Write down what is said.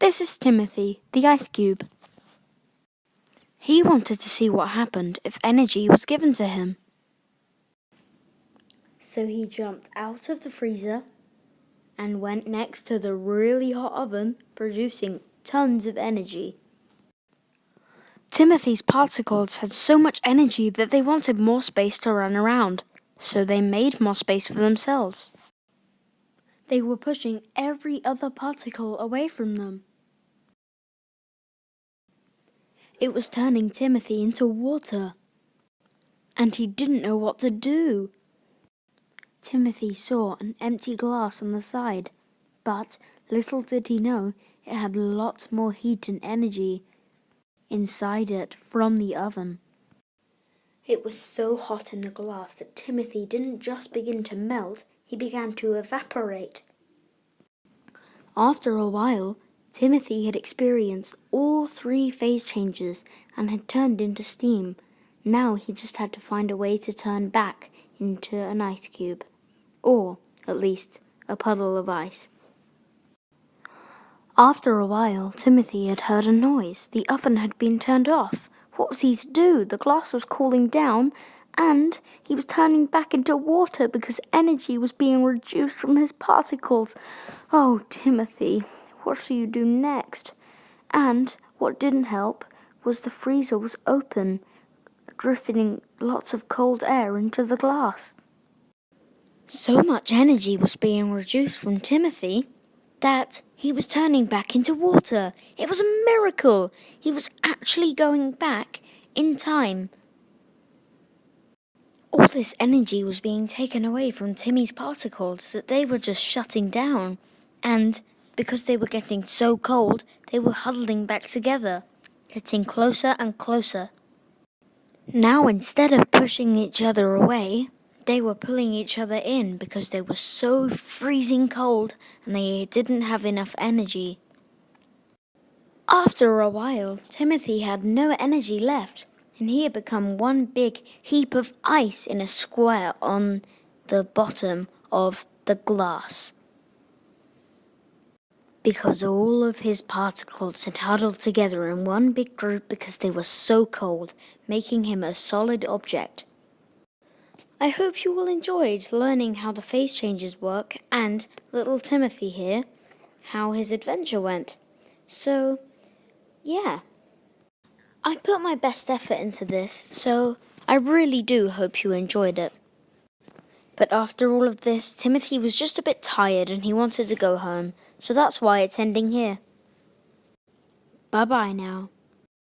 This is Timothy, the ice cube. He wanted to see what happened if energy was given to him. So he jumped out of the freezer and went next to the really hot oven, producing tons of energy. Timothy's particles had so much energy that they wanted more space to run around, so they made more space for themselves. They were pushing every other particle away from them. It was turning Timothy into water, and he didn't know what to do. Timothy saw an empty glass on the side, but little did he know it had lots more heat and energy inside it from the oven. It was so hot in the glass that Timothy didn't just begin to melt, he began to evaporate. After a while, Timothy had experienced all 3 phase changes and had turned into steam. Now he just had to find a way to turn back into an ice cube, or at least a puddle of ice. After a while, Timothy had heard a noise. The oven had been turned off. What was he to do? The glass was cooling down, and he was turning back into water because energy was being reduced from his particles. Oh, Timothy, what shall you do next? And what didn't help was the freezer was open, drifting lots of cold air into the glass. So much energy was being reduced from Timothy that he was turning back into water. It was a miracle. He was actually going back in time. All this energy was being taken away from Timmy's particles that they were just shutting down. And because they were getting so cold, they were huddling back together, getting closer and closer. Now, instead of pushing each other away, they were pulling each other in because they were so freezing cold and they didn't have enough energy. After a while, Timothy had no energy left, and he had become one big heap of ice in a square on the bottom of the glass. Because all of his particles had huddled together in one big group because they were so cold, making him a solid object. I hope you all enjoyed learning how the phase changes work and little Timothy here, how his adventure went. So, yeah. I put my best effort into this, so I really do hope you enjoyed it. But after all of this, Timothy was just a bit tired and he wanted to go home, so that's why it's ending here. Bye-bye now.